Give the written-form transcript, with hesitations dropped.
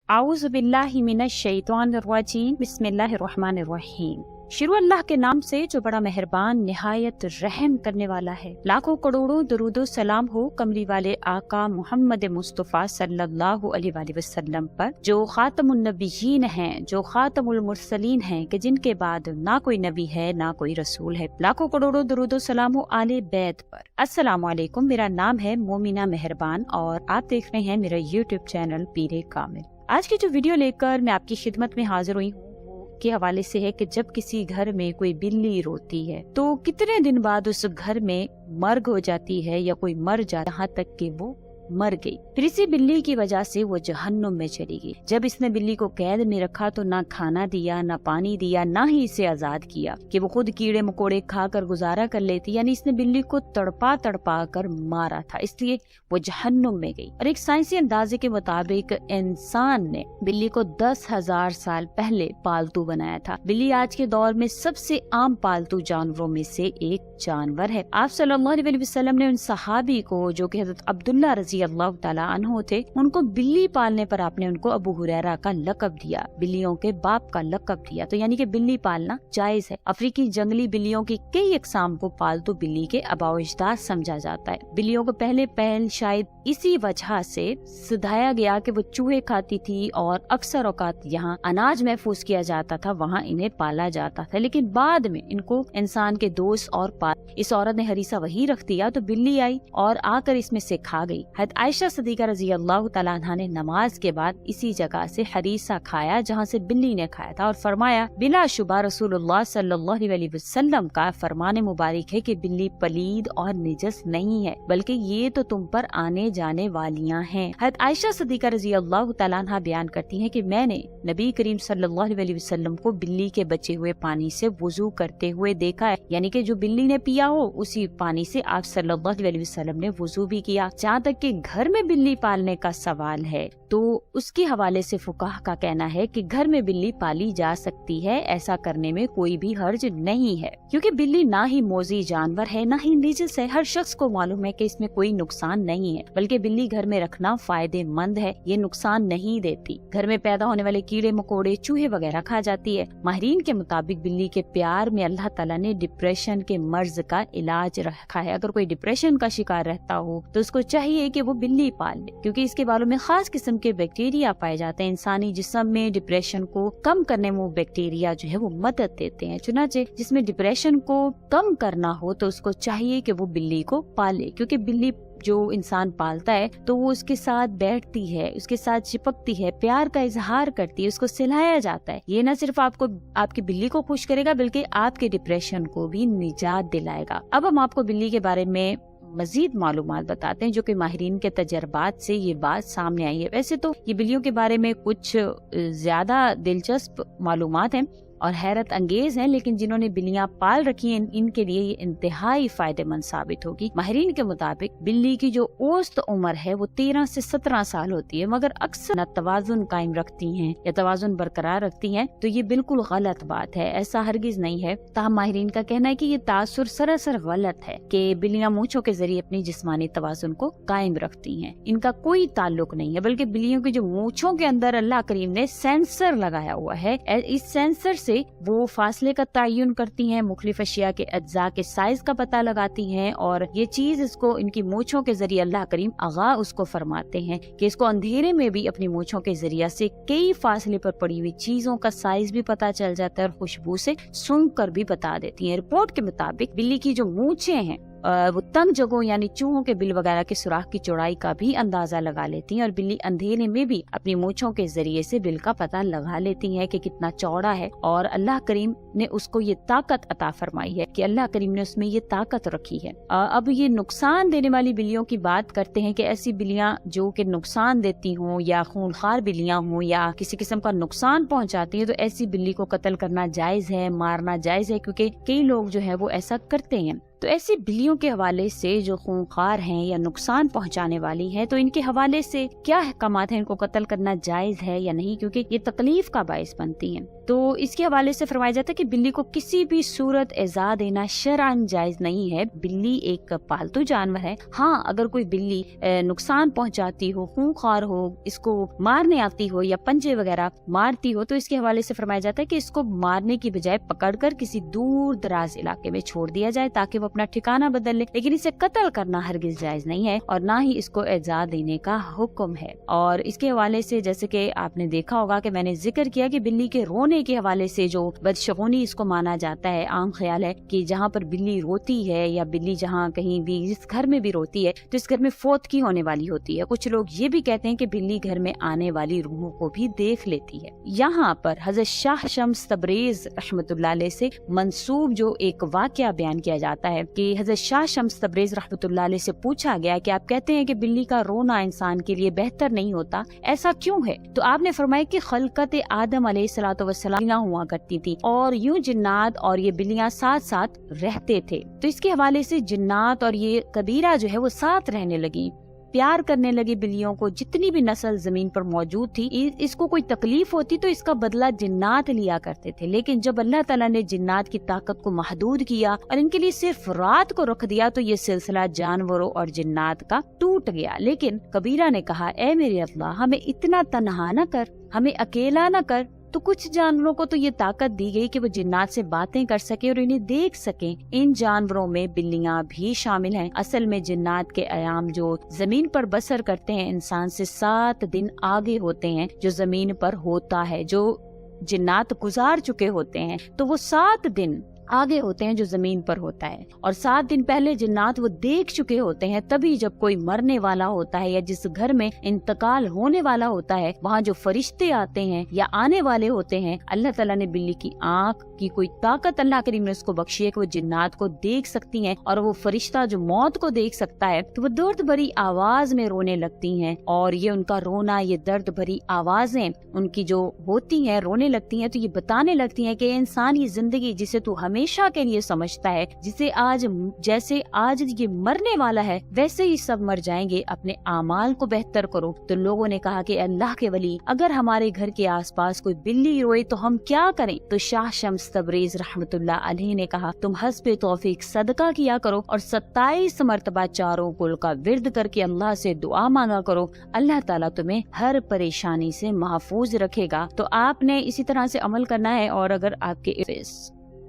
आऊज़ु बिल्लाहि मिनश शैतानिर रजीम बिस्मिल्लाहिर रहमानिर रहीम। शुरू अल्लाह के नाम से जो बड़ा मेहरबान निहायत रहम करने वाला है। लाखों करोड़ों दरूदो सलाम हो कमली वाले आका मोहम्मद मुस्तफ़ा सल्लल्लाहु अलैहि वसल्लम पर, जो खातमुन नबिय्यीन हैं, जो खातमुल मुरसलीन हैं, कि जिनके बाद ना कोई नबी है ना कोई रसूल है। लाखों करोड़ों दरूदो सलाम हो आले बैत पर। अस्सलामु अलैकुम, मेरा नाम है मोमिना मेहरबान और आप देख रहे हैं मेरा यूट्यूब चैनल पीरे कामिल। आज की जो वीडियो लेकर मैं आपकी खिदमत में हाजिर हुई हूँ के हवाले से है कि जब किसी घर में कोई बिल्ली रोती है तो कितने दिन बाद उस घर में मर्ग हो जाती है या कोई मर जाता, यहाँ तक कि वो मर गई। फिर इसी बिल्ली की वजह से वो जहन्नुम में चली गई। जब इसने बिल्ली को कैद में रखा तो ना खाना दिया, ना पानी दिया, ना ही इसे आजाद किया कि वो खुद कीड़े मकोड़े खाकर गुजारा कर लेती। यानी इसने बिल्ली को तड़पा तड़पा कर मारा था, इसलिए वो जहन्नुम में गई। और एक साइंसी अंदाजे के मुताबिक इंसान ने बिल्ली को 10,000 साल पहले पालतू बनाया था। बिल्ली आज के दौर में सबसे आम पालतू जानवरों में से एक जानवर है। आप सल्लल्लाहु अलैहि वसल्लम ने उन सहाबी को, जो कि हज़रत अब्दुल्ला रज़ी अल्लाह ताला अन्हु थे, उनको बिल्ली पालने पर आपने उनको अबू हुरैरा का लक़ब दिया, बिल्लियों के बाप का लक़ब दिया। तो यानी कि बिल्ली पालना जायज है। अफ्रीकी जंगली बिल्लियों की कई अक़साम को पालतू बिल्ली के आबाओ-अजदाद समझा जाता है। बिल्लियों को पहले शायद इसी वजह से सिधाया गया कि वो चूहे खाती थी और अक्सर औकात यहाँ अनाज महफूज किया जाता था, वहाँ इन्हें पाला जाता था। लेकिन बाद में इनको इंसान के दोस्त और इस औरत ने हरीसा वही रख दिया तो बिल्ली आई और आकर इसमें से खा गई। आयशा सिद्दीक़ा रज़ी अल्लाह तआला अन्हा ने नमाज के बाद इसी जगह से हरीसा खाया जहाँ से बिल्ली ने खाया था और फरमाया, बिला शुबा रसूलुल्लाह सल्लल्लाहु अलैहि वसल्लम का फरमाने मुबारक है कि बिल्ली पलीद और निजस नहीं है, बल्कि ये तो तुम पर आने जाने वालियाँ हैं। आयशा सिद्दीक़ा रज़ी अल्लाह तआला अन्हा बयान करती हैं कि मैंने नबी करीम सल्लल्लाहु अलैहि वसल्लम को बिल्ली के बचे हुए पानी से वुजू करते हुए देखा है। यानी कि जो बिल्ली ने पिया हो उसी पानी से आप सल्लल्लाहु अलैहि वसल्लम ने वुजू भी किया। जहाँ तक कि घर में बिल्ली पालने का सवाल है तो उसके हवाले से फुकाह का कहना है कि घर में बिल्ली पाली जा सकती है, ऐसा करने में कोई भी हर्ज नहीं है, क्योंकि बिल्ली ना ही मोजी जानवर है ना ही निजस है। हर शख्स को मालूम है कि इसमें कोई नुकसान नहीं है, बल्कि बिल्ली घर में रखना फायदेमंद है, ये नुकसान नहीं देती। घर में पैदा होने वाले कीड़े मकोड़े चूहे वगैरह खा जाती है। माहिरीन के मुताबिक बिल्ली के प्यार में अल्लाह ताला ने डिप्रेशन के मर्ज का इलाज रखा है। अगर कोई डिप्रेशन का शिकार रहता हो तो उसको चाहिए कि वो बिल्ली पाल ले, क्योंकि इसके बालों में खास किस्म के बैक्टीरिया पाए जाते हैं। इंसानी जिस्म में डिप्रेशन को कम करने में वो बैक्टीरिया जो है वो मदद देते हैं। चुनाचे जिसमें डिप्रेशन को कम करना हो तो उसको चाहिए कि वो बिल्ली को पाले, क्योंकि बिल्ली जो इंसान पालता है तो वो उसके साथ बैठती है, उसके साथ चिपकती है, प्यार का इजहार करती है, उसको सिलाया जाता है। ये न सिर्फ आपको आपकी बिल्ली को खुश करेगा बल्कि आपके डिप्रेशन को भी निजात दिलाएगा। अब हम आपको बिल्ली के बारे में मजीद मालूमात बताते हैं जो कि माहिरीन के तजर्बात से ये बात सामने आई है। वैसे तो ये बिल्लियों के बारे में कुछ ज्यादा दिलचस्प मालूमात हैं और हैरत अंगेज हैं, लेकिन जिन्होंने बिल्लियां पाल रखी हैं इनके लिए ये इंतहाई फायदेमंद साबित होगी। माहिरीन के मुताबिक बिल्ली की जो औसत उम्र है वो 13 से 17 साल होती है, मगर अक्सर न तवाजुन कायम रखती हैं या तवाजुन बरकरार रखती हैं, तो ये बिल्कुल गलत बात है, ऐसा हरगिज नहीं है। ताहम माहिरीन का कहना है कि ये तासुर सरासर गलत है कि बिल्लियां मूंछों के जरिए अपनी जिस्मानी तवाजुन को कायम रखती हैं। इनका कोई ताल्लुक नहीं है, बल्कि बिल्लियों की जो मूंछों के अंदर अल्लाह करीम ने सेंसर लगाया हुआ है, इस सेंसर से वो फासले का तयन करती हैं, मुख्तलिफ अशिया के अज्जा के साइज का पता लगाती हैं और ये चीज इसको इनकी मूंछों के जरिए अल्लाह करीम आगा उसको फरमाते हैं कि इसको अंधेरे में भी अपनी मूंछों के जरिए से कई फासले पर पड़ी हुई चीजों का साइज भी पता चल जाता है और खुशबू से सूंघ कर भी बता देती हैं। रिपोर्ट के मुताबिक बिल्ली की जो मूंछें हैं वो तंग जगहों यानी चूहों के बिल वगैरह के सुराख की चौड़ाई का भी अंदाजा लगा लेती हैं और बिल्ली अंधेरे में भी अपनी मूंछों के जरिए से बिल का पता लगा लेती हैं कि कितना चौड़ा है। और अल्लाह करीम ने उसको ये ताकत अता फरमाई है कि अल्लाह करीम ने उसमें ये ताकत रखी है। अब ये नुकसान देने वाली बिल्लियों की बात करते हैं कि ऐसी बिल्लियां जो कि नुकसान देती हों या खूनखार बिल्लियां हों या किसी किस्म का नुकसान पहुंचाती है तो ऐसी बिल्ली को कत्ल करना जायज है, मारना जायज है, क्योंकि कई लोग जो है वो ऐसा करते हैं। تو ایسی بلیوں کے حوالے سے جو خونخوار ہیں یا نقصان پہنچانے والی ہیں، تو ان کے حوالے سے کیا احکامات ہیں؟ ان کو قتل کرنا جائز ہے یا نہیں؟ کیونکہ یہ تکلیف کا باعث بنتی ہیں۔ تو اس کے حوالے سے فرمایا جاتا ہے کہ بلی کو کسی بھی صورت ایذا دینا شرعاً جائز نہیں ہے۔ بلی ایک پالتو جانور ہے۔ ہاں، اگر کوئی بلی نقصان پہنچاتی ہو، خونخوار ہو، اس کو مارنے آتی ہو یا پنجے وغیرہ مارتی ہو، تو اس کے حوالے سے فرمایا جاتا ہے کہ اس کو مارنے کی بجائے پکڑ کر کسی دور دراز علاقے میں چھوڑ دیا جائے تاکہ وہ اپنا ٹھکانہ بدل لے، لیکن اسے قتل کرنا ہرگز جائز نہیں ہے اور نہ ہی اس کو ایذا دینے کا حکم ہے۔ اور اس کے حوالے سے جیسے کہ آپ نے دیکھا ہوگا کہ میں نے ذکر کیا کہ بلی کے رونے کے حوالے سے جو بدشگونی اس کو مانا جاتا ہے، عام خیال ہے کہ جہاں پر بلی روتی ہے یا بلی جہاں کہیں بھی اس گھر میں بھی روتی ہے تو اس گھر میں فوت کی ہونے والی ہوتی ہے۔ کچھ لوگ یہ بھی کہتے ہیں کہ بلی گھر میں آنے والی روحوں کو بھی دیکھ لیتی ہے۔ یہاں پر حضرت شاہ شمس تبریز رحمۃ اللہ علیہ سے منسوب جو ایک واقعہ بیان کیا جاتا ہے کہ حضرت شاہ شمس تبریز رحمۃ اللہ علیہ سے پوچھا گیا کہ آپ کہتے ہیں کہ بلی کا رونا انسان کے لیے بہتر نہیں ہوتا، ایسا کیوں ہے؟ تو آپ نے فرمایا کہ خلقت آدم علیہ الصلوۃ والسلام نہ ہوا کرتی تھی اور یوں جنات اور یہ بلیاں ساتھ ساتھ رہتے تھے، تو اس کے حوالے سے جنات اور یہ قبیلہ جو ہے وہ ساتھ رہنے لگی، پیار کرنے لگی بلیوں کو۔ جتنی بھی نسل زمین پر موجود تھی، اس کو کوئی تکلیف ہوتی تو اس کا بدلہ جنات لیا کرتے تھے، لیکن جب اللہ تعالیٰ نے جنات کی طاقت کو محدود کیا اور ان کے لیے صرف رات کو رکھ دیا تو یہ سلسلہ جانوروں اور جنات کا ٹوٹ گیا۔ لیکن قبیلہ نے کہا، اے میرے اللہ، ہمیں اتنا تنہا نہ کر، ہمیں اکیلا نہ کر۔ تو کچھ جانوروں کو تو یہ طاقت دی گئی کہ وہ جنات سے باتیں کر سکیں اور انہیں دیکھ سکیں۔ ان جانوروں میں بلیاں بھی شامل ہیں۔ اصل میں جنات کے ایام جو زمین پر بسر کرتے ہیں انسان سے 7 دن آگے ہوتے ہیں جو زمین پر ہوتا ہے، جو جنات گزار چکے ہوتے ہیں تو وہ 7 دن آگے ہوتے ہیں جو زمین پر ہوتا ہے، اور 7 دن پہلے جنات وہ دیکھ چکے ہوتے ہیں۔ تبھی جب کوئی مرنے والا ہوتا ہے یا جس گھر میں انتقال ہونے والا ہوتا ہے وہاں جو فرشتے آتے ہیں یا آنے والے ہوتے ہیں، اللہ تعالیٰ نے بلی کی آنکھ کی کوئی طاقت اللہ کریم نے اس کو بخشی ہے کہ وہ جنات کو دیکھ سکتی ہیں، اور وہ فرشتہ جو موت کو دیکھ سکتا ہے تو وہ درد بھری آواز میں رونے لگتی ہیں، اور یہ ان کا رونا، یہ درد بھری آوازیں ان کی جو ہوتی ہیں رونے لگتی ہیں تو یہ بتانے لگتی ہیں کہ انسان یہ زندگی جسے تو ہمیشہ کے لیے سمجھتا ہے، جسے جیسے آج یہ مرنے والا ہے ویسے ہی سب مر جائیں گے، اپنے اعمال کو بہتر کرو۔ تو لوگوں نے کہا کہ اللہ کے ولی، اگر ہمارے گھر کے آس پاس کوئی بلی روئے تو ہم کیا کریں؟ تو شاہ شمس تبریز رحمۃ اللہ علیہ نے کہا، تم حسب توفیق صدقہ کیا کرو اور 27 مرتبہ چاروں کل کا ورد کر کے اللہ سے دعا مانگا کرو، اللہ تعالیٰ تمہیں ہر پریشانی سے محفوظ رکھے گا۔ تو آپ نے اسی طرح سے عمل کرنا ہے، اور اگر آپ کے